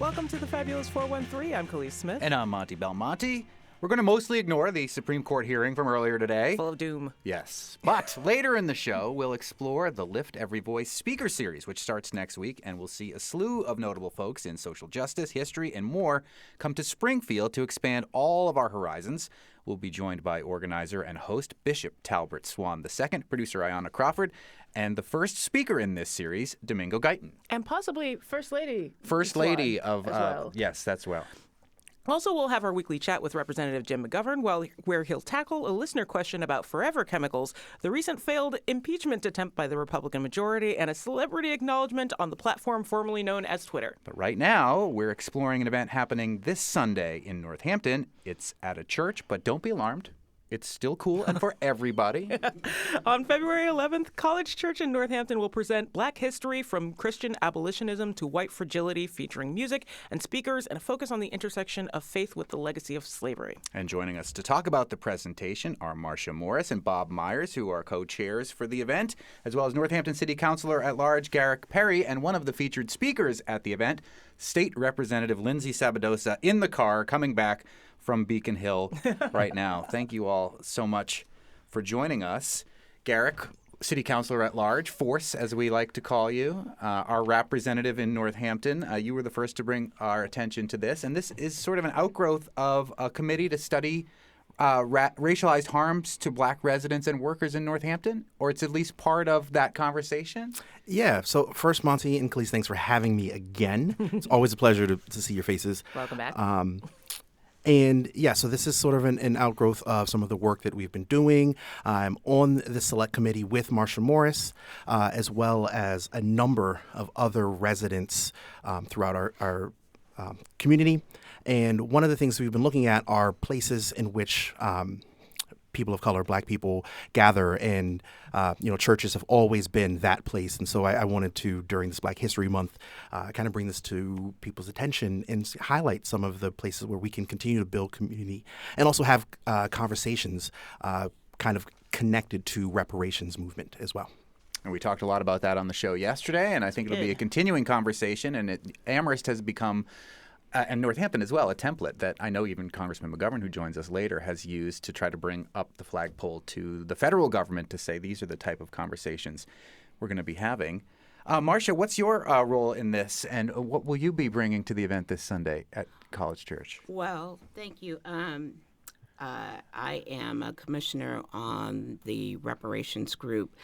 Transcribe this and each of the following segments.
Welcome to the Fabulous 413. I'm Khalees Smith. And I'm Monty Belmonte. We're going to mostly ignore the Supreme Court hearing from earlier today. Full of doom. Yes. But later in the show, we'll explore the Lift Every Voice speaker series, which starts next week, and we'll see a slew of notable folks in social justice, history, and more come to Springfield to expand all of our horizons. We'll be joined by organizer and host Bishop Talbert Swan II, producer Ayanna Crawford, and the first speaker in this series, Domingo Guyton. And possibly First Lady. First Lady of, well. Yes, that's well. Also, we'll have our weekly chat with Representative Jim McGovern, where he'll tackle a listener question about forever chemicals, the recent failed impeachment attempt by the Republican majority, and a celebrity acknowledgement on the platform formerly known as Twitter. But right now, we're exploring an event happening this Sunday in Northampton. It's at a church, but don't be alarmed. It's still cool and for everybody. On February 11th, College Church in Northampton will present Black History from Christian Abolitionism to White Fragility, featuring music and speakers and a focus on the intersection of faith with the legacy of slavery. And joining us to talk about the presentation are Marcia Morris and Bob Myers, who are co-chairs for the event, as well as Northampton City Councilor at Large Garrick Perry, and one of the featured speakers at the event, State Representative Lindsay Sabadosa, in the car coming back from Beacon Hill right now. Thank you all so much for joining us. Garrick, City Councilor at Large, Force, as we like to call you, our representative in Northampton. You were the first to bring our attention to this, and this is sort of an outgrowth of a committee to study racialized harms to Black residents and workers in Northampton, or it's at least part of that conversation? Yeah. So first, Monty and Khalees, thanks for having me again. It's always a pleasure to see your faces. Welcome back. And yeah, so this is sort of an outgrowth of some of the work that we've been doing. I'm on the select committee with Marcia Morris, as well as a number of other residents throughout our community. And one of the things we've been looking at are places in which people of color, Black people, gather, and churches have always been that place. And so I wanted to, during this Black History Month, kind of bring this to people's attention and highlight some of the places where we can continue to build community and also have conversations kind of connected to reparations movement as well. And we talked a lot about that on the show yesterday, and I think it'll be a continuing conversation. And Amherst has become, and Northampton as well, a template that I know even Congressman McGovern, who joins us later, has used to try to bring up the flagpole to the federal government to say these are the type of conversations we're going to be having. Marcia, what's your role in this, and what will you be bringing to the event this Sunday at College Church? Well, thank you. I am a commissioner on the reparations group,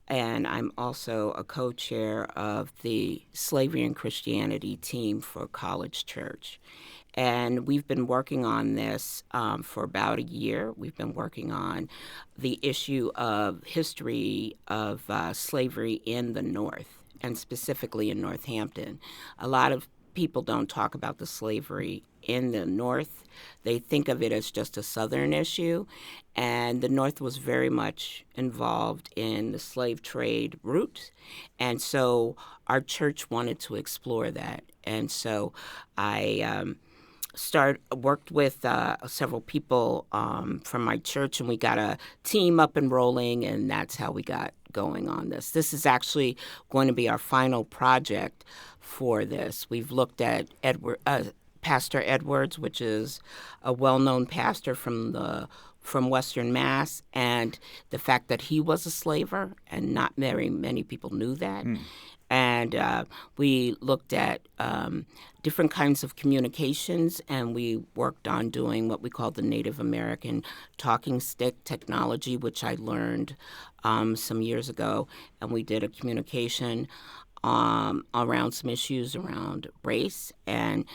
and I'm also a co-chair of the Slavery and Christianity team for College Church. And we've been working on this for about a year. We've been working on the issue of history of slavery in the North, and specifically in Northampton. A lot of people don't talk about the slavery in the North. They think of it as just a Southern issue, and the North was very much involved in the slave trade route, and so our church wanted to explore that. And so I worked with several people from my church, and we got a team up and rolling, and that's how we got going on this. This is actually going to be our final project for this. We've looked at Pastor Edwards, which is a well-known pastor from Western Mass, and the fact that he was a slaver, and not very many people knew that. And we looked at different kinds of communications, and we worked on doing what we call the Native American talking stick technology, which I learned some years ago. And we did a communication around some issues around race. And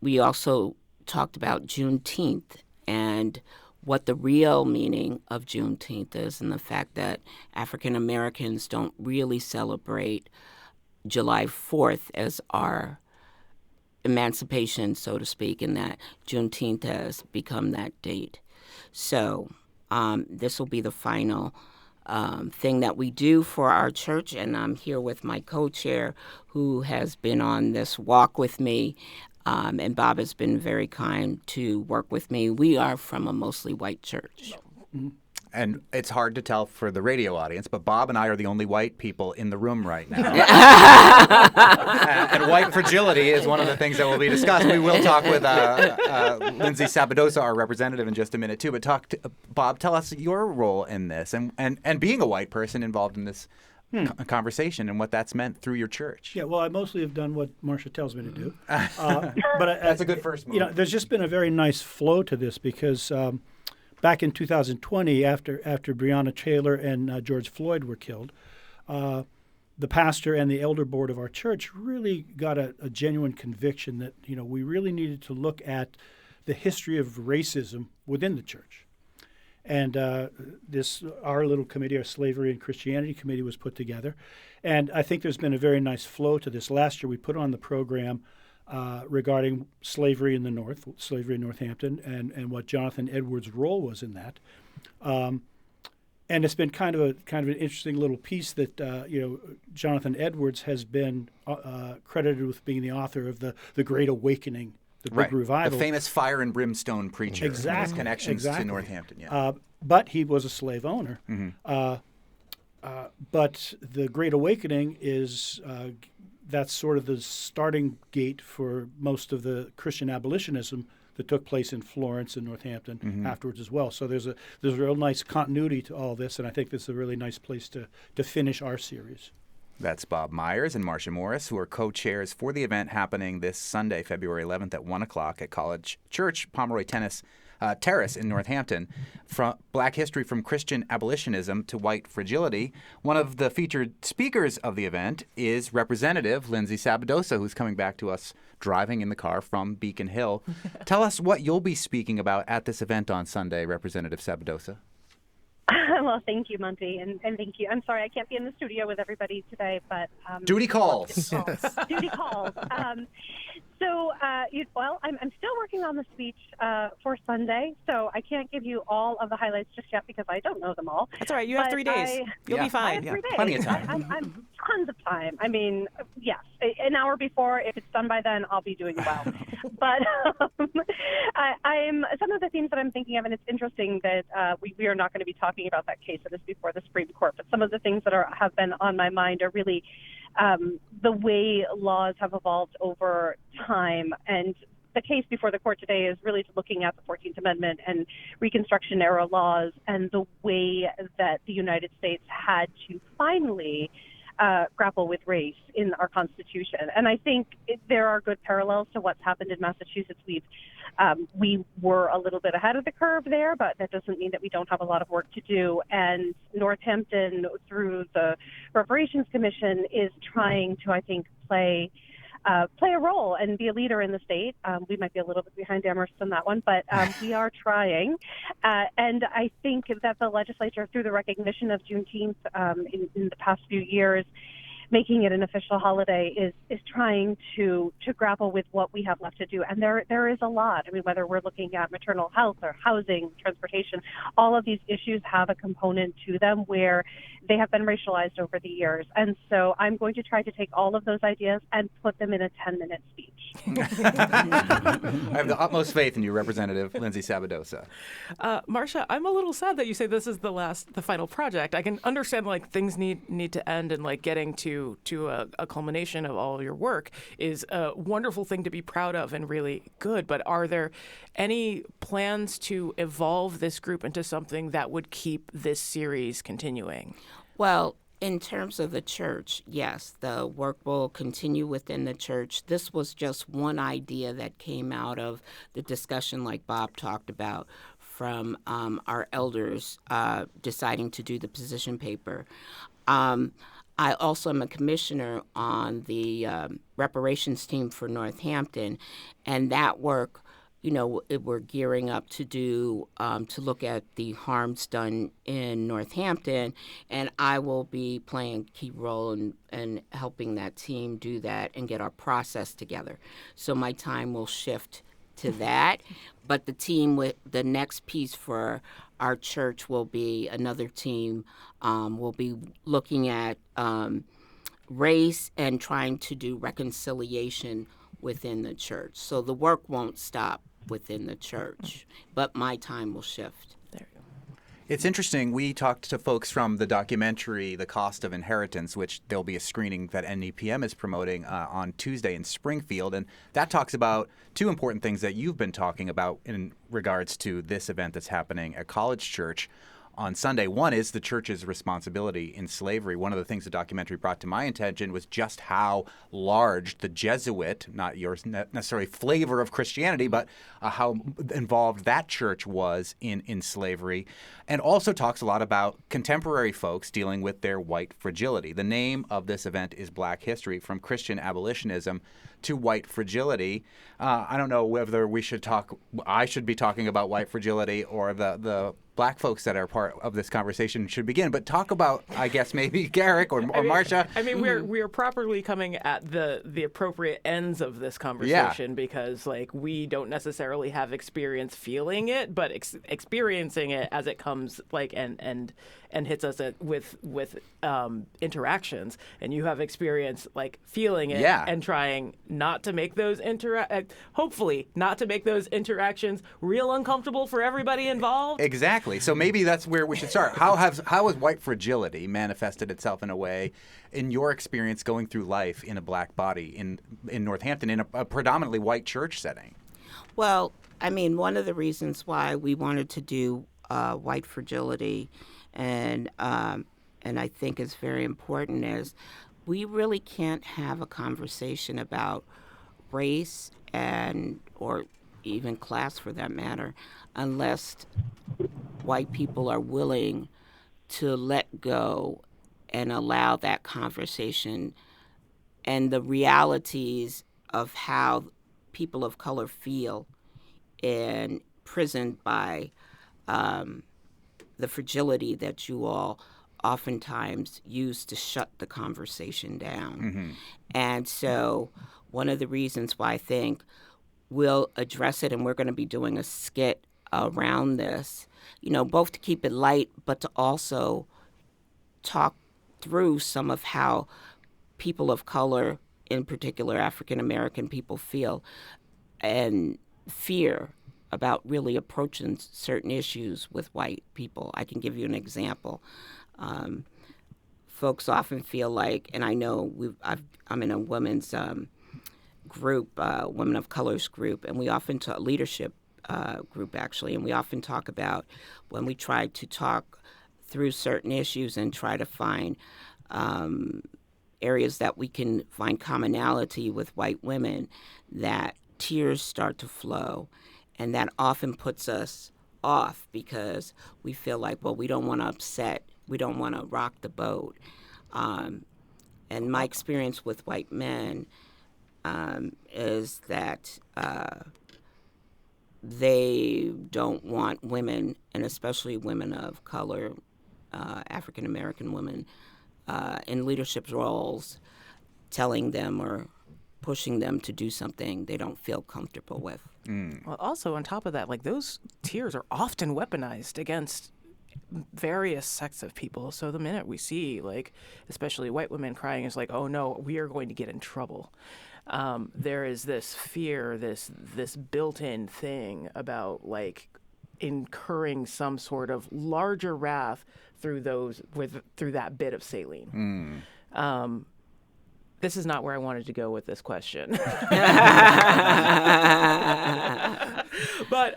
we also talked about Juneteenth and what the real meaning of Juneteenth is, and the fact that African Americans don't really celebrate July 4th as our emancipation, so to speak, and that Juneteenth has become that date. So this will be the final thing that we do for our church, and I'm here with my co-chair who has been on this walk with me. And Bob has been very kind to work with me. We are from a mostly white church. And it's hard to tell for the radio audience, but Bob and I are the only white people in the room right now. And white fragility is one of the things that will be discussed. We will talk with Lindsay Sabadosa, our representative, in just a minute, too. But Bob, tell us your role in this and being a white person involved in this conversation and what that's meant through your church. Yeah, well, I mostly have done what Marcia tells me to do. But That's a good first move. You know, there's just been a very nice flow to this because back in 2020, after Breonna Taylor and George Floyd were killed, the pastor and the elder board of our church really got a genuine conviction that, you know, we really needed to look at the history of racism within the church. And our little committee, our Slavery and Christianity Committee, was put together. And I think there's been a very nice flow to this. Last year we put on the program regarding slavery in the North, slavery in Northampton, and what Jonathan Edwards' role was in that. And it's been kind of an interesting little piece that Jonathan Edwards has been credited with being the author of the Great Awakening, the big revival. The famous fire and brimstone preacher. Exactly. His connections to Northampton. Yeah. But he was a slave owner. But the Great Awakening is that's sort of the starting gate for most of the Christian abolitionism that took place in Florence and Northampton afterwards as well. So there's a real nice continuity to all this, and I think this is a really nice place to finish our series. That's Bob Myers and Marcia Morris, who are co-chairs for the event happening this Sunday, February 11th at 1 o'clock at College Church, Pomeroy Terrace in Northampton. From Black History from Christian Abolitionism to White Fragility. One of the featured speakers of the event is Representative Lindsay Sabadosa, who's coming back to us driving in the car from Beacon Hill. Tell us what you'll be speaking about at this event on Sunday, Representative Sabadosa. Well, thank you, Monty, and thank you. I'm sorry I can't be in the studio with everybody today, but Duty calls. Duty calls. I'm still working on the speech for Sunday, so I can't give you all of the highlights just yet because I don't know them all. That's all right. You have 3 days. You'll be fine. I have 3 days. Plenty of time. I'm tons of time. I mean, yes, an hour before. If it's done by then, I'll be doing well. But I'm some of the themes that I'm thinking of, and it's interesting that we are not going to be talking about that case that is before the Supreme Court. But some of the things that have been on my mind are really the way laws have evolved over time. And the case before the court today is really looking at the 14th Amendment and Reconstruction era laws and the way that the United States had to finally grapple with race in our Constitution. And I think there are good parallels to what's happened in Massachusetts. We were a little bit ahead of the curve there, but that doesn't mean that we don't have a lot of work to do. And Northampton, through the Reparations Commission, is trying to, I think, play a role and be a leader in the state. We might be a little bit behind Amherst on that one, but we are trying. And I think that the legislature, through the recognition of Juneteenth in the past few years, making it an official holiday is trying to grapple with what we have left to do. And there is a lot. I mean, whether we're looking at maternal health or housing, transportation, all of these issues have a component to them where they have been racialized over the years. And so I'm going to try to take all of those ideas and put them in a 10-minute speech. I have the utmost faith in you, Representative Lindsay Sabadosa. Marcia, I'm a little sad that you say this is the final project. I can understand things need to end and getting to a culmination of all your work is a wonderful thing to be proud of and really good. But are there any plans to evolve this group into something that would keep this series continuing? Well, in terms of the church, yes, the work will continue within the church. This was just one idea that came out of the discussion like Bob talked about from our elders deciding to do the position paper. I also am a commissioner on the reparations team for Northampton, and that work, we're gearing up to do to look at the harms done in Northampton, and I will be playing a key role in helping that team do that and get our process together. So my time will shift to that, but the next piece for our church will be another team. We'll be looking at race and trying to do reconciliation within the church. So the work won't stop within the church, but my time will shift. There you go. It's interesting. We talked to folks from the documentary The Cost of Inheritance, which there'll be a screening that NEPM is promoting on Tuesday in Springfield. And that talks about two important things that you've been talking about in regards to this event that's happening at College Church on Sunday. One is the church's responsibility in slavery. One of the things the documentary brought to my attention was just how large the Jesuit, not your necessarily flavor of Christianity, but how involved that church was in slavery, and also talks a lot about contemporary folks dealing with their white fragility. The name of this event is Black History, from Christian Abolitionism to White Fragility. I don't know whether I should be talking about white fragility, or the Black folks that are part of this conversation should begin. But talk about, I guess, maybe Garrick or Marcia. I mean, we are properly coming at the appropriate ends of this conversation, because like we don't necessarily have experience feeling it, but experiencing it as it comes, like and hits us with interactions. And you have experience like feeling it and trying not to make those hopefully not to make those interactions real uncomfortable for everybody involved. Exactly. So maybe that's where we should start. How has white fragility manifested itself in a way, in your experience going through life in a Black body in Northampton, in a predominantly white church setting? Well, I mean, one of the reasons why we wanted to do white fragility, and I think it's very important, is we really can't have a conversation about race or even class for that matter, unless white people are willing to let go and allow that conversation and the realities of how people of color feel imprisoned by the fragility that you all oftentimes use to shut the conversation down. Mm-hmm. And so one of the reasons why I think we'll address it, and we're going to be doing a skit around this, both to keep it light, but to also talk through some of how people of color, in particular African American people, feel and fear about really approaching certain issues with white people. I can give you an example. Folks often feel like, and I know I'm in a women's group, Women of Colors group, and we often talk, leadership group actually, and we often talk about when we try to talk through certain issues and try to find areas that we can find commonality with white women, that tears start to flow. And that often puts us off because we feel like, well, we don't want to upset, we don't want to rock the boat. And my experience with white men is that they don't want women, and especially women of color, African American women, in leadership roles, telling them or pushing them to do something they don't feel comfortable with. Mm. Well, also on top of that, like those tears are often weaponized against various sects of people. So the minute we see, like, especially white women crying, is like, oh no, we are going to get in trouble. There is this fear, this built-in thing about like incurring some sort of larger wrath through that bit of saline. Mm. This is not where I wanted to go with this question. But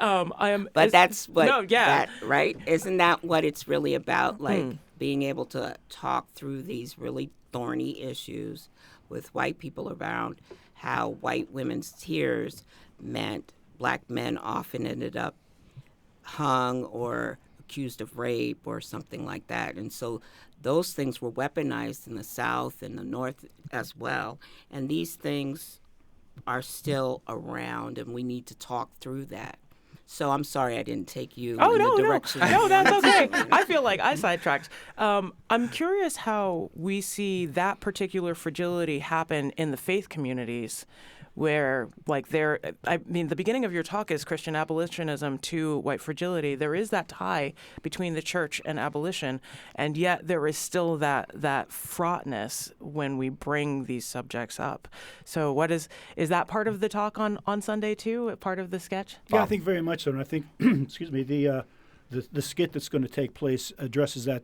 I am. But that's what. No, yeah. Right? Isn't that what it's really about? Like being able to talk through these really thorny issues with white people around. How white women's tears meant Black men often ended up hung or accused of rape or something like that. And so those things were weaponized in the South and the North as well. And these things are still around, and we need to talk through that. So I'm sorry I didn't take you in the direction. No, that's okay. I feel like I sidetracked. I'm curious how we see that particular fragility happen in the faith communities, where like the beginning of your talk is Christian abolitionism to white fragility. There is that tie between the church and abolition, and yet there is still that fraughtness when we bring these subjects up. So is that part of the talk on Sunday too, part of the sketch? Yeah, I think very much so. And I think, excuse me, the the skit that's going to take place addresses that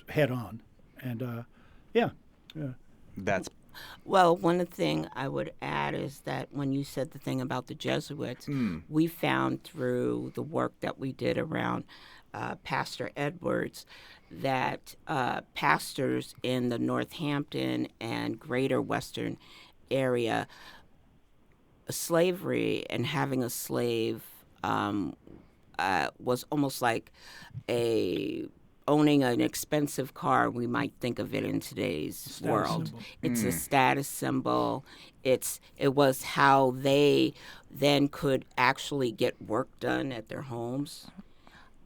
head on. And yeah. That's Well, one thing I would add is that when you said the thing about the Jesuits, we found through the work that we did around Pastor Edwards that pastors in the Northampton and greater Western area, slavery and having a slave was almost like owning an expensive car. We might think of it in today's world. Symbol. It's a status symbol. It was how they then could actually get work done at their homes.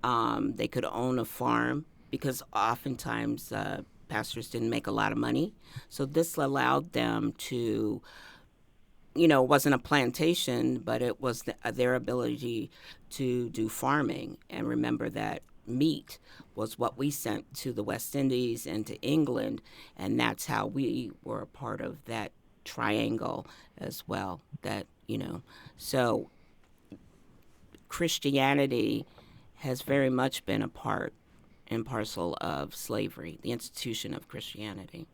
They could own a farm because oftentimes pastors didn't make a lot of money. So this allowed them to, it wasn't a plantation, but it was their ability to do farming. And remember that meat was what we sent to the West Indies and to England, and that's how we were a part of that triangle as well. So Christianity has very much been a part and parcel of slavery, the institution of Christianity.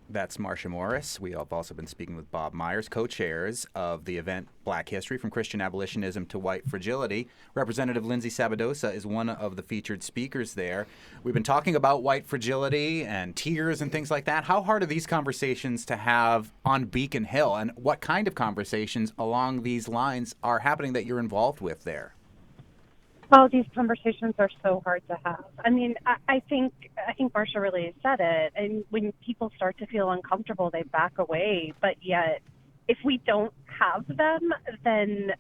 That's Marcia Morris. We have also been speaking with Bob Myers, co-chairs of the event Black History from Christian Abolitionism to White Fragility. Representative Lindsay Sabadosa is one of the featured speakers there. We've been talking about white fragility and tears and things like that. How hard are these conversations to have on Beacon Hill, and what kind of conversations along these lines are happening that you're involved with there? Oh, these conversations are so hard to have. I mean, I think Marcia really said it. And when people start to feel uncomfortable, they back away. But yet, if we don't have them, then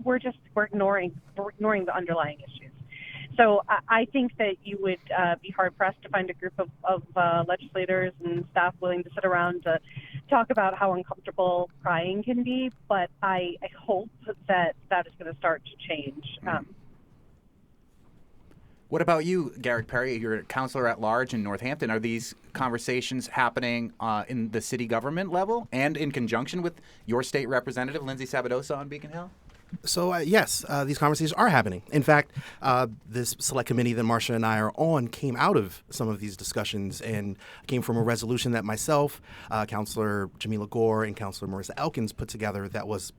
we're ignoring the underlying issues. So I think that you would be hard pressed to find a group of legislators and staff willing to sit around to talk about how uncomfortable crying can be. But I hope that is going to start to change. What about you, Garrick Perry? You're a counselor at large in Northampton. Are these conversations happening in the city government level and in conjunction with your state representative, Lindsay Sabadosa, on Beacon Hill? So, yes, these conversations are happening. In fact, this select committee that Marcia and I are on came out of some of these discussions and came from a resolution that myself, Councilor Jamila Gore, and Councilor Marissa Elkins put together that was,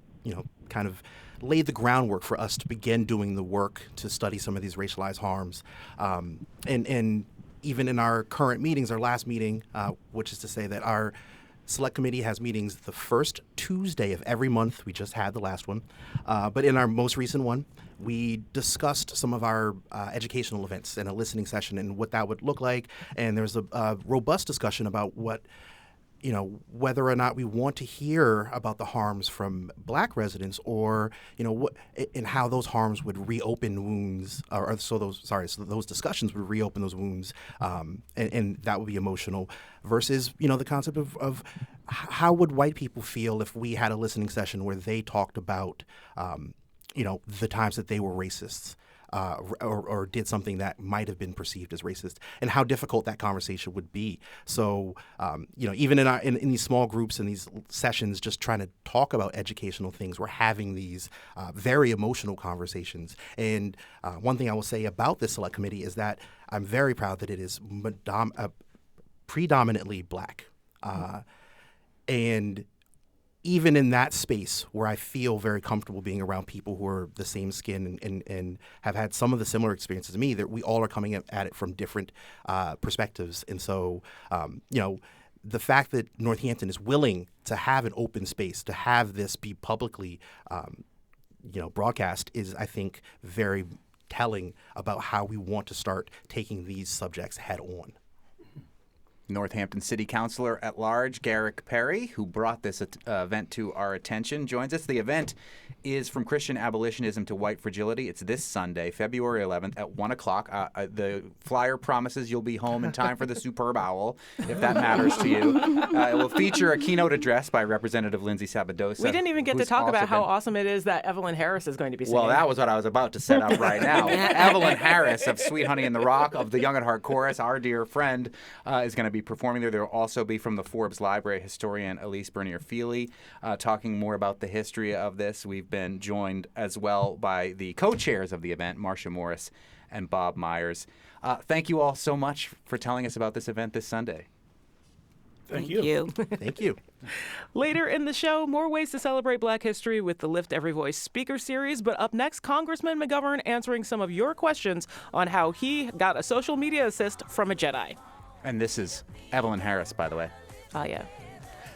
kind of laid the groundwork for us to begin doing the work to study some of these racialized harms. And even in our current meetings, our last meeting, which is to say that our select committee has meetings the first Tuesday of every month. We just had the last one. But in our most recent one, we discussed some of our educational events and a listening session and what that would look like. And there's a robust discussion about whether or not we want to hear about the harms from Black residents, or and how those harms would reopen wounds, so those discussions would reopen those wounds, and that would be emotional. Versus the concept of how would white people feel if we had a listening session where they talked about the times that they were racists. Or did something that might have been perceived as racist, and how difficult that conversation would be. So, even in these small groups and these sessions, just trying to talk about educational things, we're having these very emotional conversations. And one thing I will say about this select committee is that I'm very proud that it is predominantly Black, and even in that space where I feel very comfortable being around people who are the same skin and have had some of the similar experiences as me, that we all are coming at it from different perspectives. And so, the fact that Northampton is willing to have an open space, to have this be publicly, broadcast is, I think, very telling about how we want to start taking these subjects head on. Northampton City Councilor at Large, Garrick Perry, who brought this event to our attention, joins us. The event is From Christian Abolitionism to White Fragility. It's this Sunday, February 11th at 1 o'clock. The flyer promises you'll be home in time for the Superb Owl, if that matters to you. It will feature a keynote address by Representative Lindsay Sabadosa. We didn't even get to talk about how awesome it is that Evelyn Harris is going to be singing. Well, that was what I was about to set up right now. Evelyn Harris of Sweet Honey in the Rock, of the Young at Heart Chorus, our dear friend, is going to be performing there. There will also be from the Forbes Library historian Elise Bernier-Feely talking more about the history of this. We've been joined as well by the co-chairs of the event, Marcia Morris and Bob Myers. Thank you all so much for telling us about this event this Sunday. Thank you. Thank you. Later in the show, more ways to celebrate Black history with the Lift Every Voice speaker series. But up next, Congressman McGovern answering some of your questions on how he got a social media assist from a Jedi. And this is Evelyn Harris, by the way. Oh, yeah.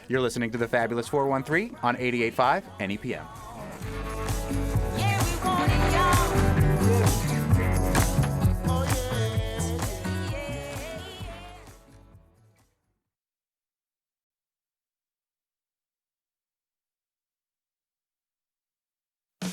You're listening to the Fabulous 413 on 88.5 NEPM.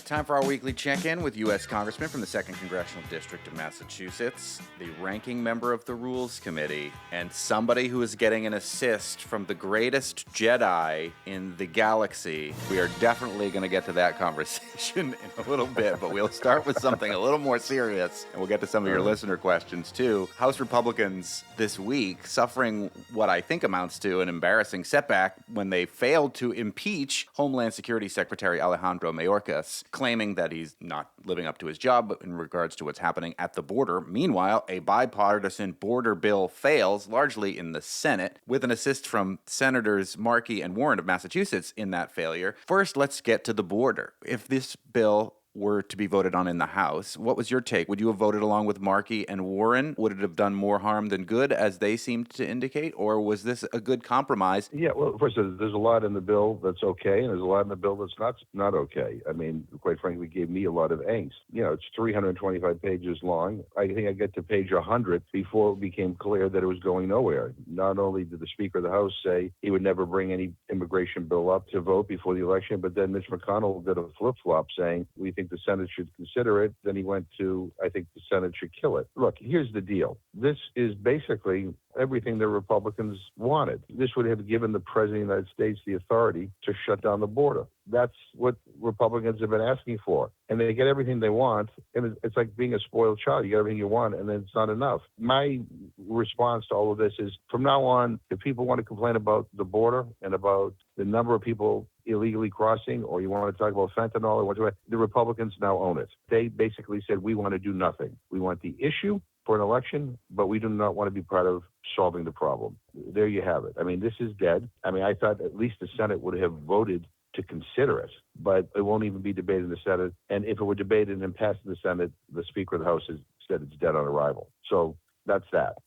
Time for our weekly check-in with U.S. Congressman from the 2nd Congressional District of Massachusetts, the ranking member of the Rules Committee, and somebody who is getting an assist from the greatest Jedi in the galaxy. We are definitely going to get to that conversation in a little bit, but we'll start with something a little more serious, and we'll get to some of your listener questions, too. House Republicans this week suffering what I think amounts to an embarrassing setback when they failed to impeach Homeland Security Secretary Alejandro Mayorkas, claiming that he's not living up to his job in regards to what's happening at the border. Meanwhile, a bipartisan border bill fails, largely in the Senate, with an assist from Senators Markey and Warren of Massachusetts in that failure. First, let's get to the border. If this bill were to be voted on in the House, what was your take? Would you have voted along with Markey and Warren? Would it have done more harm than good, as they seemed to indicate? Or was this a good compromise? Yeah, well, first, there's a lot in the bill that's okay, and there's a lot in the bill that's not okay. I mean, quite frankly, it gave me a lot of angst. You know, it's 325 pages long. I think I get to page 100 before it became clear that it was going nowhere. Not only did the Speaker of the House say he would never bring any immigration bill up to vote before the election, but then Mitch McConnell did a flip-flop saying, we think the Senate should consider it. Then he went to, I think the Senate should kill it. Look, here's the deal. This is basically everything the Republicans wanted. This would have given the President of the United States the authority to shut down the border. That's what Republicans have been asking for. And they get everything they want, and it's like being a spoiled child. You get everything you want, and then it's not enough. My response to all of this is, from now on, if people want to complain about the border and about the number of people illegally crossing, or you want to talk about fentanyl or whatever, the Republicans now own it. They basically said, we want to do nothing. We want the issue for an election, but we do not want to be part of solving the problem. There you have it. I mean, this is dead. I mean, I thought at least the Senate would have voted to consider it, but it won't even be debated in the Senate. And if it were debated and passed in the Senate, the Speaker of the House has said it's dead on arrival. So that's that.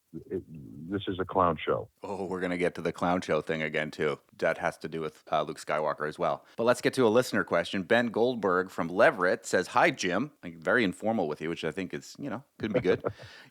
This is a clown show. Oh, we're going to get to the clown show thing again, too. That has to do with Luke Skywalker as well. But let's get to a listener question. Ben Goldberg from Leverett says, hi, Jim. Like, very informal with you, which I think is, could be good.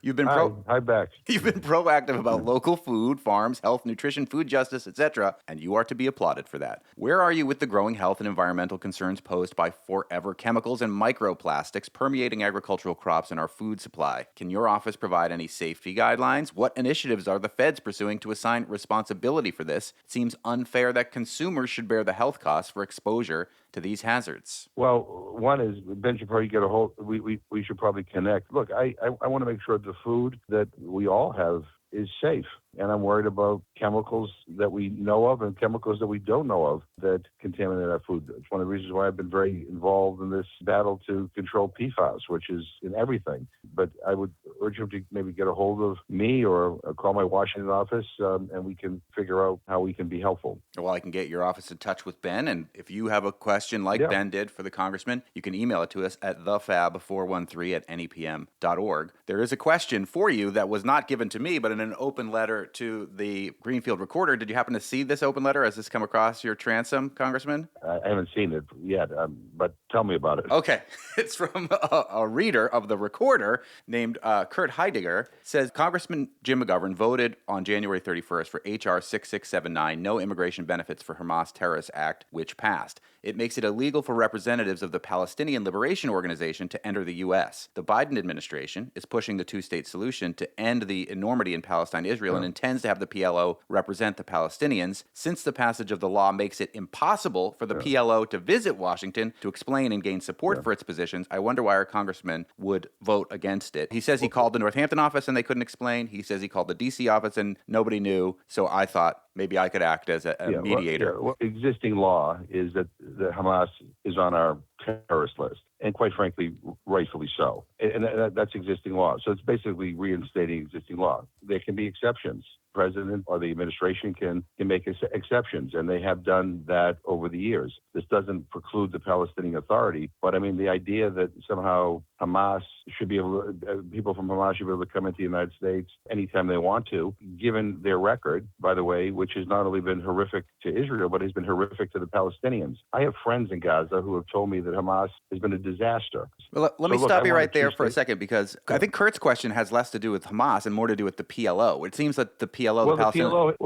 You've been Hi, Beck. You've been proactive about local food, farms, health, nutrition, food justice, etc., and you are to be applauded for that. Where are you with the growing health and environmental concerns posed by forever chemicals and microplastics permeating agricultural crops and our food supply? Can your office provide any safety guidelines? What initiatives are the feds pursuing to assign responsibility for this? It seems unfair that consumers should bear the health costs for exposure to these hazards. Well, one is, Ben should probably get a hold, we should probably connect. Look, I want to make sure the food that we all have is safe. And I'm worried about chemicals that we know of and chemicals that we don't know of that contaminate our food. It's one of the reasons why I've been very involved in this battle to control PFAS, which is in everything. But I would urge him to maybe get a hold of me or call my Washington office, and we can figure out how we can be helpful. Well, I can get your office in touch with Ben, and if you have a question like Ben did for the congressman, you can email it to us at thefab413@nepm.org. There is a question for you that was not given to me, but in an open letter to the Greenfield Recorder. Did you happen to see this open letter? Has this come across your transom, Congressman? I haven't seen it yet, but tell me about it. Okay. It's from a reader of the Recorder named Kurt Heidegger. Says, Congressman Jim McGovern voted on January 31st for H.R. 6679, No Immigration Benefits for Hamas Terrorist Act, which passed. It makes it illegal for representatives of the Palestinian Liberation Organization to enter the U.S. The Biden administration is pushing the two-state solution to end the enormity in Palestine-Israel and intends to have the PLO represent the Palestinians. Since the passage of the law makes it impossible for the PLO to visit Washington to explain and gain support for its positions, I wonder why our congressman would vote against it. He says he called the Northampton office and they couldn't explain. He says he called the D.C. office and nobody knew. So I thought maybe I could act as a mediator. Well, existing law is that the Hamas is on our terrorist list. And quite frankly, rightfully so. And that's existing law. So it's basically reinstating existing law. There can be exceptions. The president or the administration can make exceptions, and they have done that over the years. This doesn't preclude the Palestinian Authority, but I mean, the idea that somehow Hamas should be able to, people from Hamas should be able to come into the United States anytime they want to, given their record, by the way, which has not only been horrific to Israel, but has been horrific to the Palestinians. I have friends in Gaza who have told me that Hamas has been a disaster. Well, let me stop you right there for a second, because I think Kurt's question has less to do with Hamas and more to do with the PLO. It seems that the PLO, well,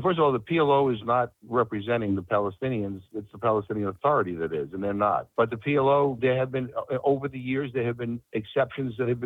first of all, the PLO is not representing the Palestinians. It's the Palestinian Authority that is, and they're not. But the PLO, there have been over the years, there have been exceptions that have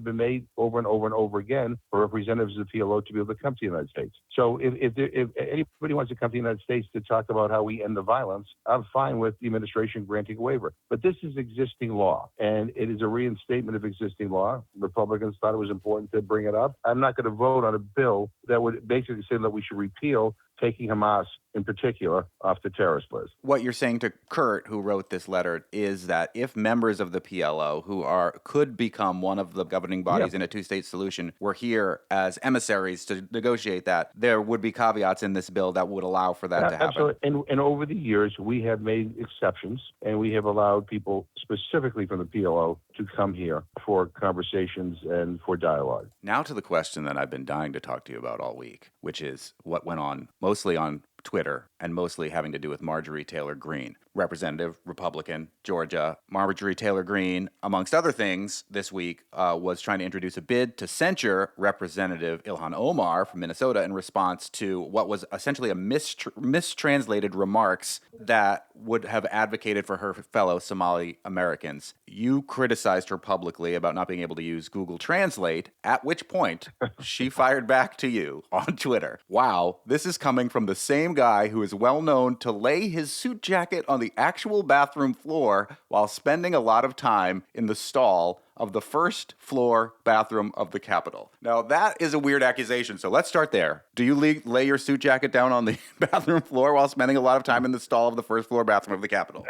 been made over and over and over again for representatives of the PLO to be able to come to the United States. So if anybody wants to come to the United States to talk about how we end the violence, I'm fine with the administration granting a waiver. But this is existing law, and it is a reinstatement of existing law. Republicans thought it was important to bring it up. I'm not going to vote on a bill that would basically say that we should repeal taking Hamas in particular off the terrorist list. What you're saying to Kurt, who wrote this letter, is that if members of the PLO who could become one of the governing bodies in a two-state solution were here as emissaries to negotiate that, there would be caveats in this bill that would allow for that to happen. Absolutely. And over the years, we have made exceptions, and we have allowed people specifically from the PLO to come here for conversations and for dialogue. Now to the question that I've been dying to talk to you about all week, which is what went on mostly on Twitter and mostly having to do with Marjorie Taylor Greene, Representative, Republican, Georgia. Marjorie Taylor Greene, amongst other things, this week was trying to introduce a bid to censure Representative Ilhan Omar from Minnesota in response to what was essentially a mistranslated remarks that would have advocated for her fellow Somali Americans. You criticized her publicly about not being able to use Google Translate, at which point she fired back to you on Twitter. Wow, this is coming from the same guy who is well known to lay his suit jacket on the actual bathroom floor while spending a lot of time in the stall of the first floor bathroom of the Capitol. Now, that is a weird accusation, so let's start there. Do you lay your suit jacket down on the bathroom floor while spending a lot of time in the stall of the first floor bathroom of the Capitol?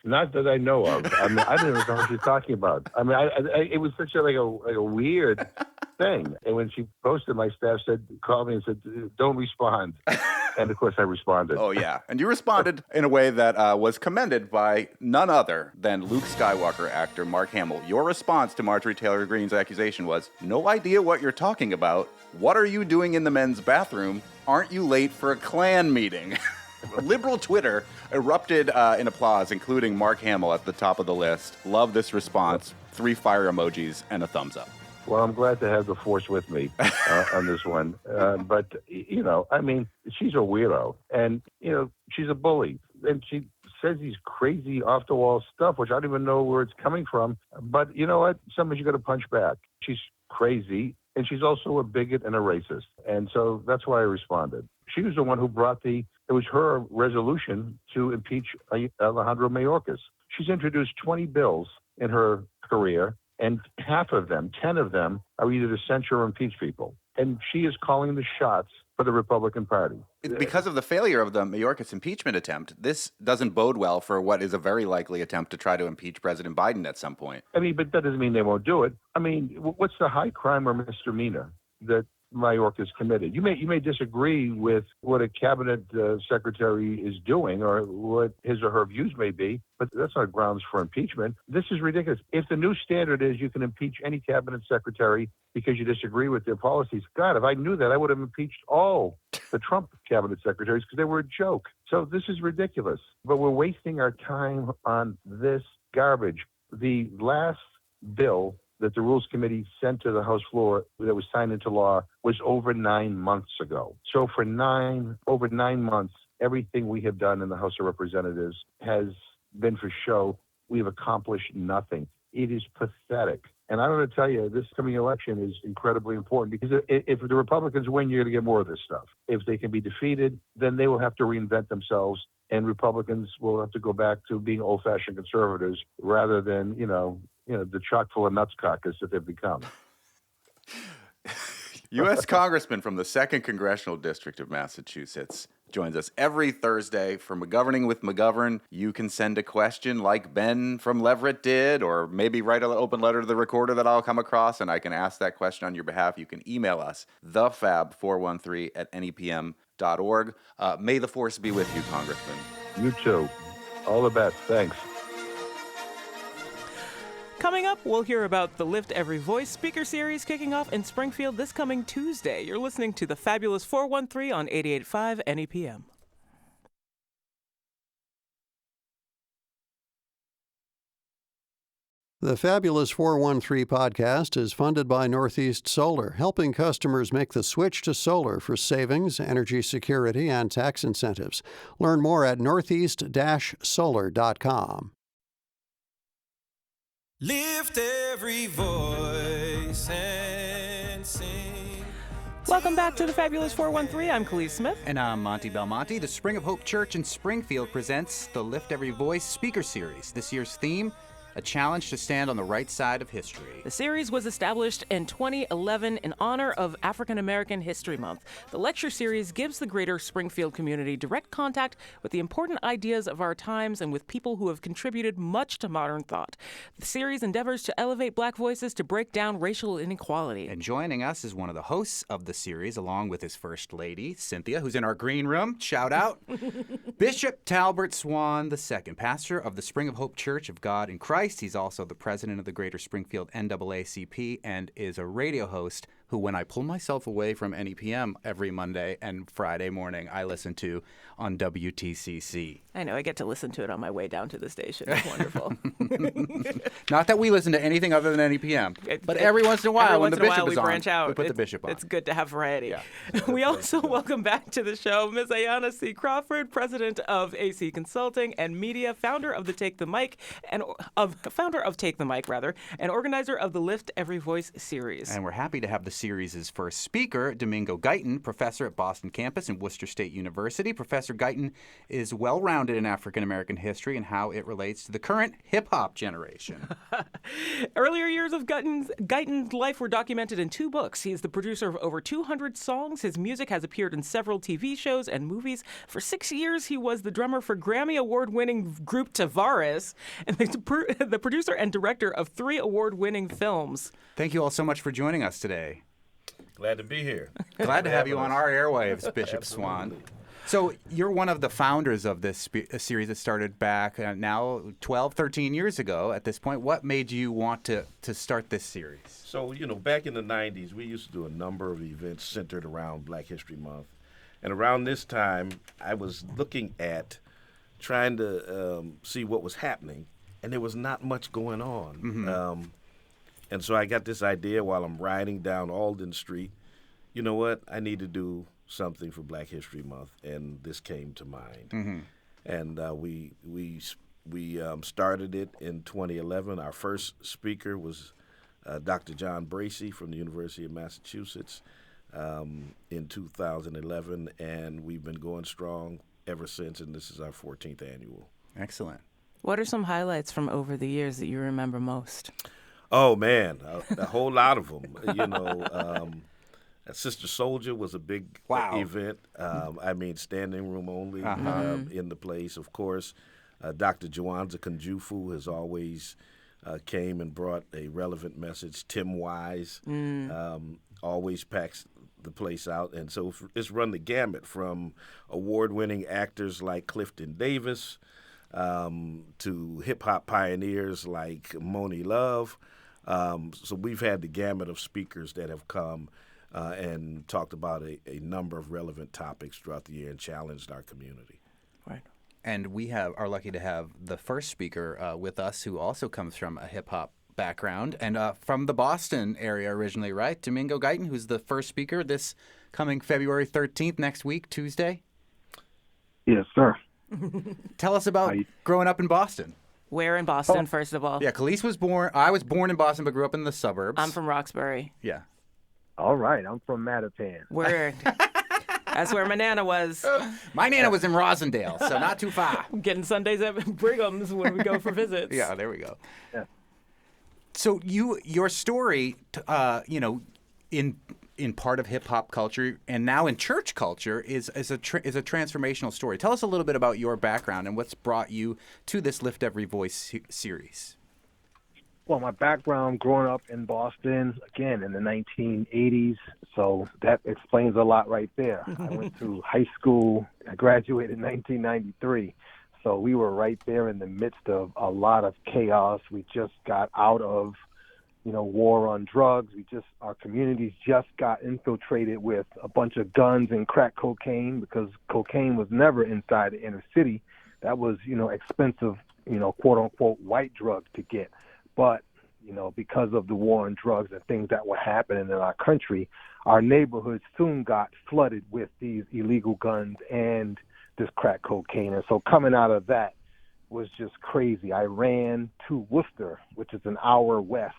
Not that I know of. I mean, I didn't even know what you're talking about. I mean, it was such a weird thing. And when she posted, my staff called me and said, "Don't respond." And of course, I responded. Oh, yeah. And you responded in a way that was commended by none other than Luke Skywalker actor Mark Hamill. Your response to Marjorie Taylor Greene's accusation was, "No idea what you're talking about. What are you doing in the men's bathroom? Aren't you late for a Klan meeting?" Liberal Twitter erupted in applause, including Mark Hamill at the top of the list. Love this response. 3 fire emojis and a thumbs up. Well, I'm glad to have the force with me on this one. But, I mean, she's a weirdo. And, she's a bully. And she says these crazy off-the-wall stuff, which I don't even know where it's coming from. But you know what? Sometimes you got to punch back. She's crazy. And she's also a bigot and a racist. And so that's why I responded. She was the one who brought it was her resolution to impeach Alejandro Mayorkas. She's introduced 20 bills in her career, and half of them, 10 of them, are either to censure or impeach people. And she is calling the shots for the Republican Party. Because of the failure of the Mayorkas impeachment attempt, this doesn't bode well for what is a very likely attempt to try to impeach President Biden at some point. I mean, but that doesn't mean they won't do it. I mean, what's the high crime or misdemeanor that Mayorkas committed? You may disagree with what a cabinet secretary is doing or what his or her views may be, but that's not grounds for impeachment. This is ridiculous. If the new standard is you can impeach any cabinet secretary because you disagree with their policies, God, if I knew that, I would have impeached all the Trump cabinet secretaries because they were a joke. So this is ridiculous. But we're wasting our time on this garbage. The last bill that the Rules Committee sent to the House floor that was signed into law was over 9 months ago. So for over 9 months, everything we have done in the House of Representatives has been for show. We have accomplished nothing. It is pathetic. And I'm going to tell you, this coming election is incredibly important because if the Republicans win, you're going to get more of this stuff. If they can be defeated, then they will have to reinvent themselves, and Republicans will have to go back to being old-fashioned conservatives rather than, the chock full of nuts caucus that they've become. U.S. Congressman from the 2nd Congressional District of Massachusetts, joins us every Thursday for McGoverning with McGovern. You can send a question like Ben from Leverett did, or maybe write an open letter to the recorder that I'll come across, and I can ask that question on your behalf. You can email us, thefab413@nepm.org. May the force be with you, Congressman. You too. All the best. Thanks. Coming up, we'll hear about the Lift Every Voice speaker series kicking off in Springfield this coming Tuesday. You're listening to the Fabulous 413 on 88.5 NEPM. The Fabulous 413 podcast is funded by Northeast Solar, helping customers make the switch to solar for savings, energy security, and tax incentives. Learn more at northeast-solar.com. Lift every voice and sing. Welcome back to the Fabulous 413. I'm Khalees Smith. And I'm Monty Belmonte. The Spring of Hope Church in Springfield presents the Lift Every Voice speaker series. This year's theme, a challenge to stand on the right side of history. The series was established in 2011 in honor of African American History Month. The lecture series gives the greater Springfield community direct contact with the important ideas of our times and with people who have contributed much to modern thought. The series endeavors to elevate Black voices to break down racial inequality. And joining us is one of the hosts of the series, along with his First Lady, Cynthia, who's in our green room. Shout out. Bishop Talbert Swan II, pastor of the Spring of Hope Church of God in Christ. He's also the president of the Greater Springfield NAACP and is a radio host who, when I pull myself away from NEPM every Monday and Friday morning, I listen to on WTCC. I know, I get to listen to it on my way down to the station. It's wonderful. Not that we listen to anything other than NEPM, but every once in a while when the bishop is we branch on, out. we put the bishop on. It's good to have variety. Yeah. We also welcome back to the show Ms. Ayanna C. Crawford, president of AC Consulting and Media, founder of Take the Mic, and organizer of the Lift Every Voice series. And we're happy to have the series' first speaker, Domingo Guyton, professor at Boston campus and Worcester State University. Professor Guyton is well-rounded in African-American history and how it relates to the current hip-hop generation. Earlier years of Guyton's life were documented in 2 books. He is the producer of over 200 songs. His music has appeared in several TV shows and movies. For 6 years, he was the drummer for Grammy Award-winning group Tavares and the producer and director of 3 award-winning films. Thank you all so much for joining us today. Glad to be here. Glad to have you on our airwaves, Bishop Swan. So you're one of the founders of this series that started back now 12, 13 years ago at this point. What made you want to start this series? So, back in the 90s, we used to do a number of events centered around Black History Month. And around this time, I was looking at trying to see what was happening, and there was not much going on. Mm-hmm. And so I got this idea while I'm riding down Alden Street. You know what? I need to do something for Black History Month, and this came to mind. Mm-hmm. And we started it in 2011. Our first speaker was Dr. John Bracey from the University of Massachusetts in 2011, and we've been going strong ever since, and this is our 14th annual. Excellent. What are some highlights from over the years that you remember most? Oh, man, a whole lot of them. Sister Soldier was a big event. Standing room only in the place, of course. Dr. Jawanza Kunjufu has always came and brought a relevant message. Tim Wise always packs the place out. And so it's run the gamut from award-winning actors like Clifton Davis to hip-hop pioneers like Moni Love. So we've had the gamut of speakers that have come and talked about a number of relevant topics throughout the year and challenged our community. Right. And we are lucky to have the first speaker with us who also comes from a hip-hop background and from the Boston area originally, right? Domingo Guyton, who's the first speaker this coming February 13th, next week, Tuesday. Yes, sir. Tell us about growing up in Boston. Where in Boston, first of all? Yeah, Khalees was born. I was born in Boston, but grew up in the suburbs. I'm from Roxbury. Yeah. All right, I'm from Mattapan. That's where my Nana was. My Nana was in Rosendale, so not too far. Getting Sundays at Brigham's when we go for visits. Yeah, there we go. Yeah. So your story, in in part of hip hop culture and now in church culture is a transformational story. Tell us a little bit about your background and what's brought you to this Lift Every Voice series. Well, my background growing up in Boston, again, in the 1980s, so that explains a lot right there. I went to high school. I graduated in 1993. So we were right there in the midst of a lot of chaos. We just got out of, war on drugs. Our communities just got infiltrated with a bunch of guns and crack cocaine because cocaine was never inside the inner city. That was, expensive, quote unquote, white drugs to get. But, because of the war on drugs and things that were happening in our country, our neighborhoods soon got flooded with these illegal guns and this crack cocaine. And so coming out of that was just crazy. I ran to Worcester, which is an hour west,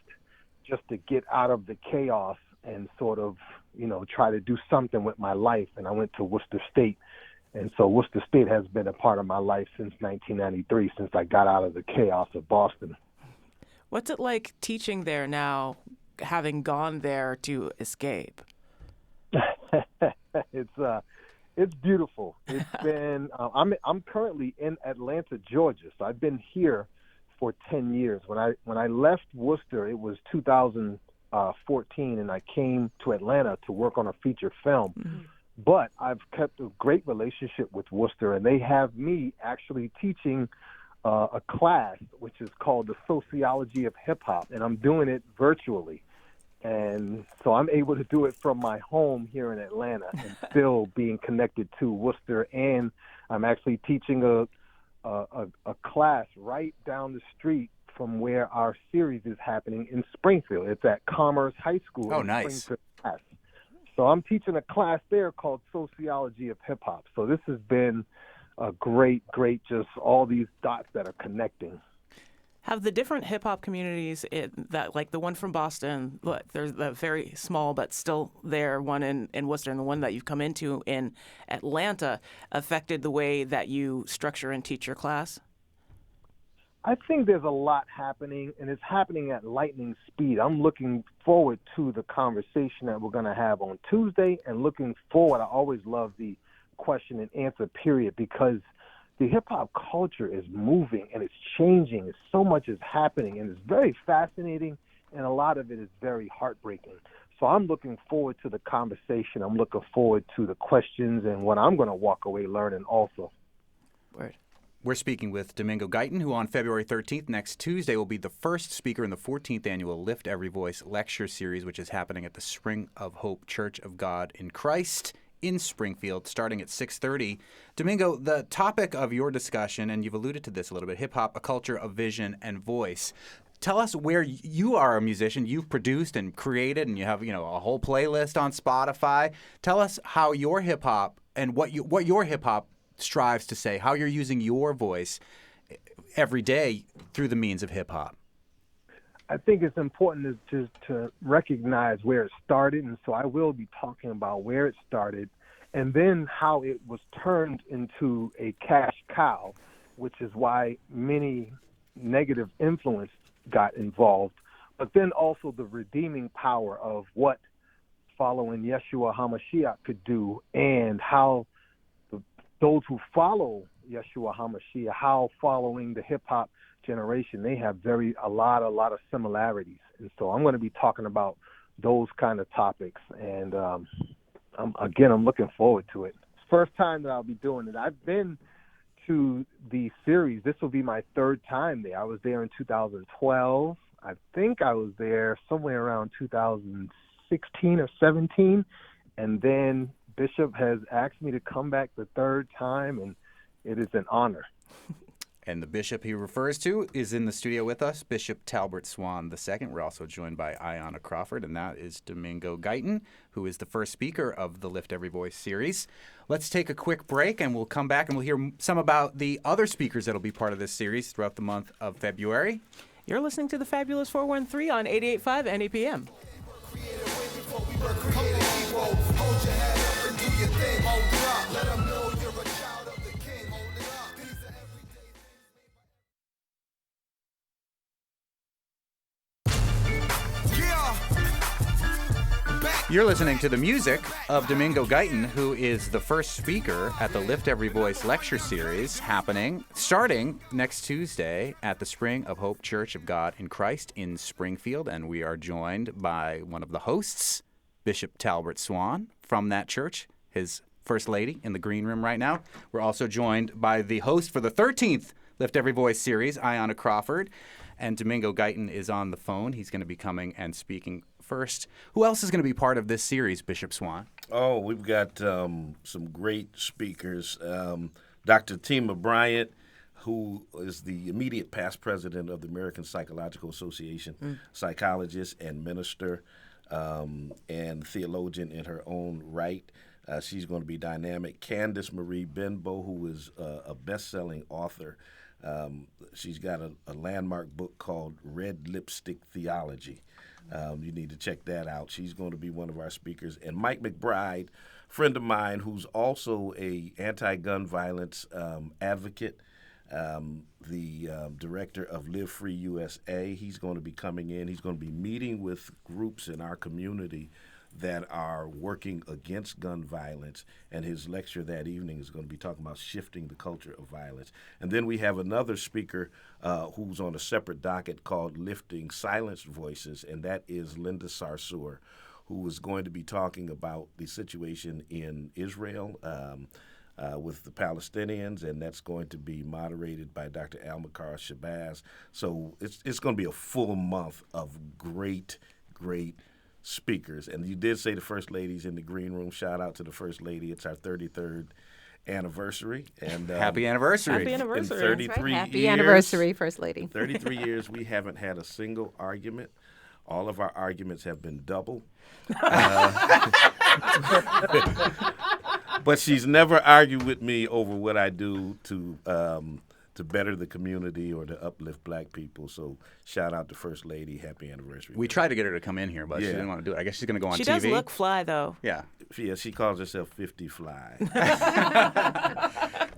just to get out of the chaos and sort of, try to do something with my life. And I went to Worcester State. And so Worcester State has been a part of my life since 1993, since I got out of the chaos of Boston. What's it like teaching there now, having gone there to escape? It's beautiful. It's been. I'm currently in Atlanta, Georgia. So I've been here for 10 years. When I left Worcester, it was 2014, and I came to Atlanta to work on a feature film. Mm-hmm. But I've kept a great relationship with Worcester, and they have me actually teaching a class which is called the Sociology of Hip Hop, and I'm doing it virtually. And so I'm able to do it from my home here in Atlanta and still being connected to Worcester. And I'm actually teaching a class right down the street from where our series is happening in Springfield. It's at Commerce High School. Oh, nice. Springfield. So I'm teaching a class there called Sociology of Hip Hop. So this has been a great, just all these dots that are connecting. Have the different hip hop communities that, like the one from Boston, there's a very small but still there one in Worcester, and the one that you've come into in Atlanta, affected the way that you structure and teach your class? I think there's a lot happening, and it's happening at lightning speed. I'm looking forward to the conversation that we're going to have on Tuesday, and looking forward. I always love the question and answer period because the hip-hop culture is moving and it's changing. So much is happening, and it's very fascinating, and a lot of it is very heartbreaking. So I'm looking forward to the conversation. I'm looking forward to the questions and what I'm going to walk away learning also. Word. We're speaking with Domingo Guyton, who on February 13th, next Tuesday, will be the first speaker in the 14th annual Lift Every Voice lecture series, which is happening at the Spring of Hope Church of God in Christ in Springfield, starting at 6:30. Domingo, the topic of your discussion, and you've alluded to this a little bit, hip-hop, a culture of vision and voice. Tell us where you are a musician. You've produced and created, and you have a whole playlist on Spotify. Tell us how your hip-hop and what your hip-hop strives to say, how you're using your voice every day through the means of hip-hop. I think it's important to recognize where it started, and so I will be talking about where it started and then how it was turned into a cash cow, which is why many negative influence got involved, but then also the redeeming power of what following Yeshua HaMashiach could do, and how those who follow Yeshua HaMashiach, how following the hip-hop generation, they have a lot of similarities. And so I'm going to be talking about those kind of topics. And I'm looking forward to it. First time that I'll be doing it. I've been to the series. This will be my third time there. I was there in 2012. I think I was there somewhere around 2016 or 17. And then Bishop has asked me to come back the third time, and it is an honor. And the bishop he refers to is in the studio with us, Bishop Talbert Swan II. We're also joined by Ayanna Crawford, and that is Domingo Guyton, who is the first speaker of the Lift Every Voice series. Let's take a quick break, and we'll come back and we'll hear some about the other speakers that will be part of this series throughout the month of February. You're listening to the Fabulous 413 on 88.5 NEPM. Back You're listening to the music of Domingo Guyton, who is the first speaker at the Lift Every Voice lecture series starting next Tuesday at the Spring of Hope Church of God in Christ in Springfield. And we are joined by one of the hosts, Bishop Talbert Swan from that church, his First Lady in the green room right now. We're also joined by the host for the 13th Lift Every Voice series, Ayanna Crawford. And Domingo Guyton is on the phone. He's going to be coming and speaking first. Who else is going to be part of this series, Bishop Swan? Oh, we've got some great speakers. Dr. Tima Bryant, who is the immediate past president of the American Psychological Association, psychologist and minister and theologian in her own right. She's going to be dynamic. Candace Marie Benbow, who is a best-selling author. She's got a landmark book called Red Lipstick Theology. You need to check that out. She's going to be one of our speakers. And Mike McBride, friend of mine, who's also a anti-gun violence advocate, the director of Live Free USA. He's going to be coming in. He's going to be meeting with groups in our community that are working against gun violence, and his lecture that evening is going to be talking about shifting the culture of violence. And then we have another speaker who's on a separate docket called Lifting Silenced Voices, and that is Linda Sarsour, who is going to be talking about the situation in Israel with the Palestinians, and that's going to be moderated by Dr. Almakar Shabazz. So it's going to be a full month of great speakers. And you did say the First Lady's in the green room. Shout out to the First Lady. It's our 33rd anniversary. And happy anniversary. Happy anniversary. In 33 Happy years, anniversary, First Lady. 33 years, we haven't had a single argument. All of our arguments have been double. But she's never argued with me over what I do to better the community or to uplift black people. So shout out to First Lady. Happy anniversary. We tried to get her to come in here, but she didn't want to do it. I guess she's going to go on She TV. does look fly, though. Yeah. Yeah, she calls herself 50 Fly.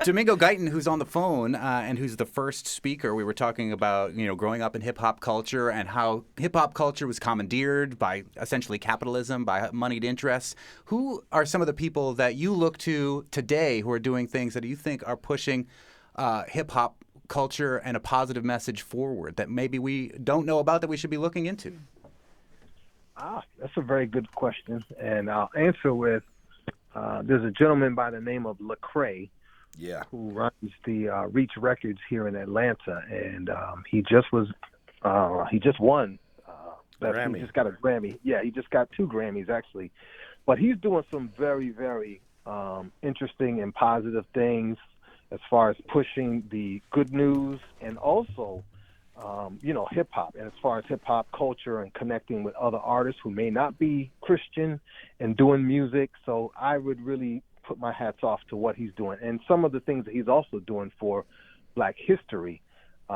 Domingo Guyton, who's on the phone and who's the first speaker, we were talking about, growing up in hip-hop culture and how hip-hop culture was commandeered by essentially capitalism, by moneyed interests. Who are some of the people that you look to today who are doing things that you think are pushing hip-hop culture and a positive message forward that maybe we don't know about that we should be looking into? That's a very good question, and I'll answer with there's a gentleman by the name of Lecrae, who runs the Reach Records here in Atlanta, and he just won. He just got a Grammy. Yeah, he just got 2 Grammys actually, but he's doing some very, very interesting and positive things as far as pushing the good news and also, hip-hop, and as far as hip-hop culture and connecting with other artists who may not be Christian and doing music. So I would really put my hats off to what he's doing. And some of the things that he's also doing for Black history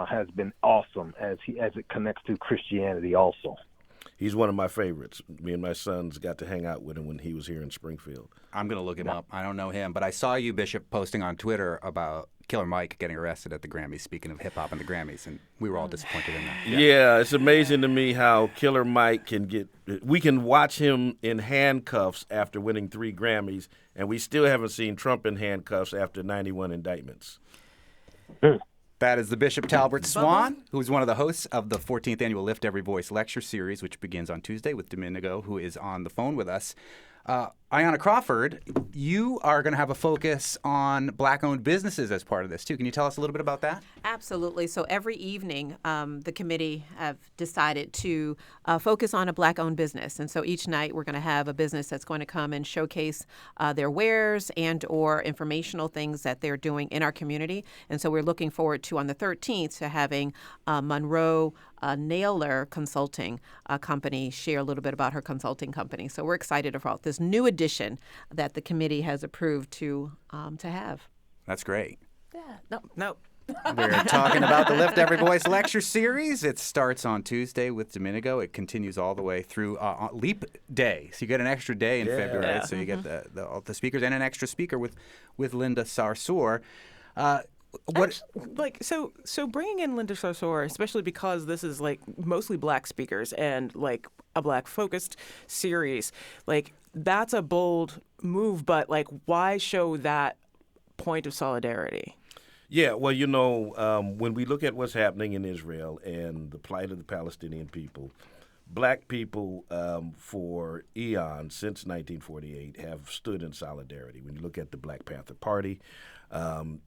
has been awesome as it connects to Christianity also. He's one of my favorites. Me and my sons got to hang out with him when he was here in Springfield. I'm going to look him up. I don't know him, but I saw you, Bishop, posting on Twitter about Killer Mike getting arrested at the Grammys, speaking of hip-hop and the Grammys, and we were all disappointed in that. Yeah, it's amazing to me how Killer Mike we can watch him in handcuffs after winning 3 Grammys, and we still haven't seen Trump in handcuffs after 91 indictments. That is the Bishop Talbert Swan, who is one of the hosts of the 14th Annual Lift Every Voice lecture series, which begins on Tuesday with Domingo, who is on the phone with us. Ayanna Crawford, you are going to have a focus on Black-owned businesses as part of this, too. Can you tell us a little bit about that? Absolutely. So every evening, the committee have decided to focus on a Black-owned business. And so each night, we're going to have a business that's going to come and showcase their wares and or informational things that they're doing in our community. And so we're looking forward to, on the 13th, to having Monroe Naylor Consulting Company share a little bit about her consulting company. So we're excited about this new addition that the committee has approved to have. That's great. Yeah. No. We're talking about the Lift Every Voice lecture series. It starts on Tuesday with Domingo. It continues all the way through Leap Day. So you get an extra day in February. So you get the speakers and an extra speaker with Linda Sarsour. What? So bringing in Linda Sarsour, especially because this is like mostly Black speakers and like a Black focused series, like that's a bold move. But like, why show that point of solidarity? Yeah, well, when we look at what's happening in Israel and the plight of the Palestinian people, Black people for eons since 1948 have stood in solidarity. When you look at the Black Panther Party,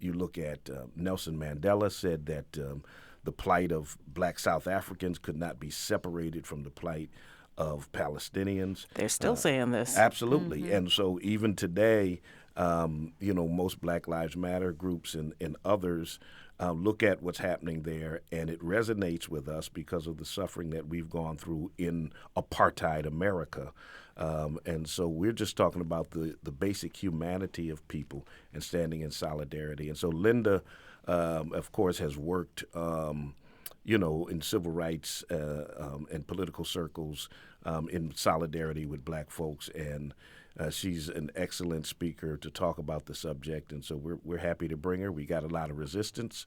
you look at Nelson Mandela said that the plight of Black South Africans could not be separated from the plight of Palestinians. They're still saying this. Absolutely. Mm-hmm. And so even today, most Black Lives Matter groups and others look at what's happening there, and it resonates with us because of the suffering that we've gone through in apartheid America. And so we're just talking about the basic humanity of people and standing in solidarity. And so Linda, of course, has worked, in civil rights and political circles in solidarity with Black folks, and she's an excellent speaker to talk about the subject, and so we're happy to bring her. We got a lot of resistance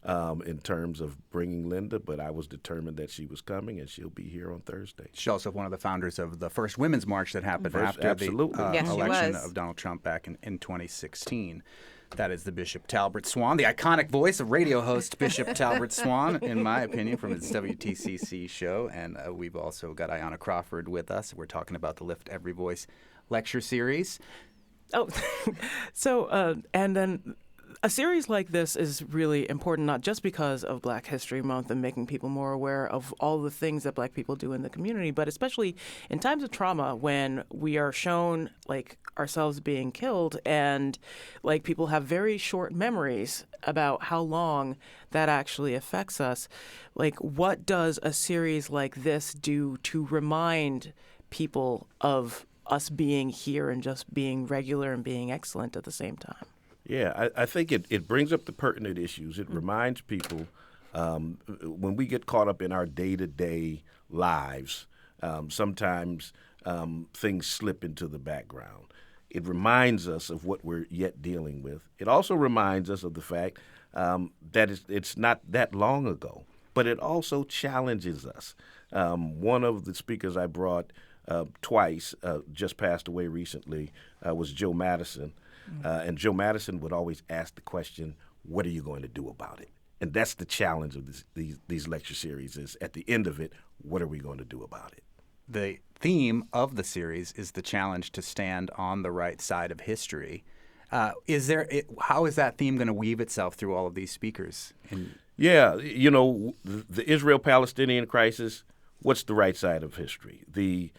in terms of bringing Linda, but I was determined that she was coming, and she'll be here on Thursday. She's also one of the founders of the first Women's March that happened after the election of Donald Trump back in 2016. That is the Bishop Talbert Swan, the iconic voice of radio host Bishop Talbert Swan, in my opinion, from his WTCC show. And we've also got Ayanna Crawford with us. We're talking about the Lift Every Voice lecture series. Oh, so and then a series like this is really important, not just because of Black History Month and making people more aware of all the things that Black people do in the community, but especially in times of trauma when we are shown like ourselves being killed and like people have very short memories about how long that actually affects us. Like, what does a series like this do to remind people of us being here and just being regular and being excellent at the same time? Yeah, I think it brings up the pertinent issues. It reminds people when we get caught up in our day-to-day lives, sometimes things slip into the background. It reminds us of what we're yet dealing with. It also reminds us of the fact that it's not that long ago, but it also challenges us. One of the speakers I brought twice, just passed away recently, was Joe Madison. And Joe Madison would always ask the question, what are you going to do about it? And that's the challenge of these lecture series is, at the end of it, what are we going to do about it? The theme of the series is the challenge to stand on the right side of history. How is that theme going to weave itself through all of these speakers? Yeah, the Israel-Palestinian crisis, what's the right side of history? The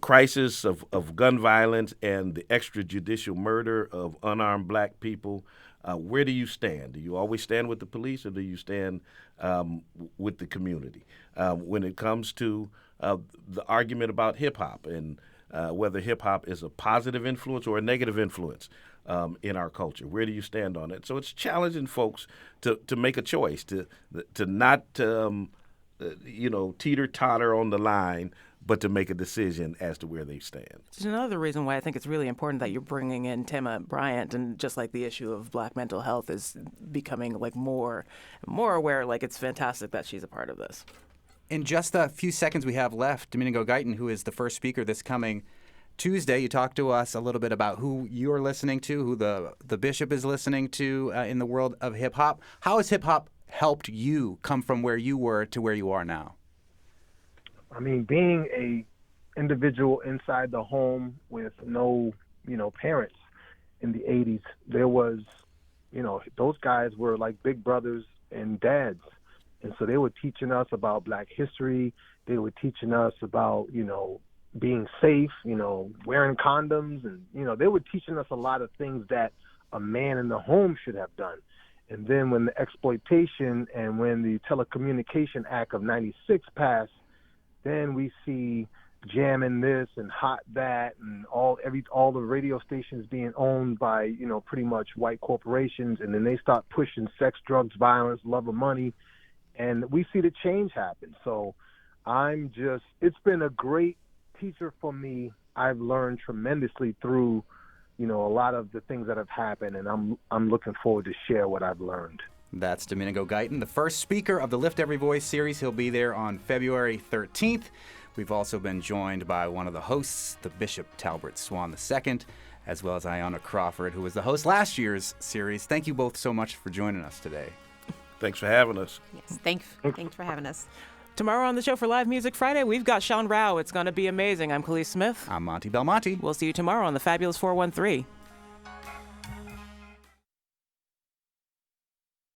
crisis of gun violence and the extrajudicial murder of unarmed Black people, where do you stand? Do you always stand with the police, or do you stand with the community? When it comes to the argument about hip-hop and whether hip-hop is a positive influence or a negative influence in our culture, where do you stand on it? So it's challenging folks to make a choice, to not teeter-totter on the line, but to make a decision as to where they stand. It's another reason why I think it's really important that you're bringing in Tema Bryant, and just like the issue of Black mental health is becoming like more aware. Like, it's fantastic that she's a part of this. In just the few seconds we have left, Domingo Guyton, who is the first speaker this coming Tuesday, you talked to us a little bit about who you're listening to, who the bishop is listening to in the world of hip-hop. How has hip-hop helped you come from where you were to where you are now? I mean, being a individual inside the home with no, parents in the 80s, there was, those guys were like big brothers and dads. And so they were teaching us about Black history. They were teaching us about, being safe, wearing condoms. And, they were teaching us a lot of things that a man in the home should have done. And then when the exploitation and when the Telecommunication Act of 96 passed, then we see jamming this and hot that, and all the radio stations being owned by pretty much white corporations, and then they start pushing sex, drugs, violence, love of money, and we see the change happen. So it's been a great teacher for me. I've learned tremendously through a lot of the things that have happened, and I'm looking forward to share what I've learned. That's Domenico Guyton, the first speaker of the Lift Every Voice series. He'll be there on February 13th. We've also been joined by one of the hosts, the Bishop Talbert Swan II, as well as Ayanna Crawford, who was the host last year's series. Thank you both so much for joining us today. Thanks for having us. Yes, thanks for having us. Tomorrow on the show for Live Music Friday, we've got Sean Rao. It's going to be amazing. I'm Khalees Smith. I'm Monty Belmonte. We'll see you tomorrow on the Fabulous 413.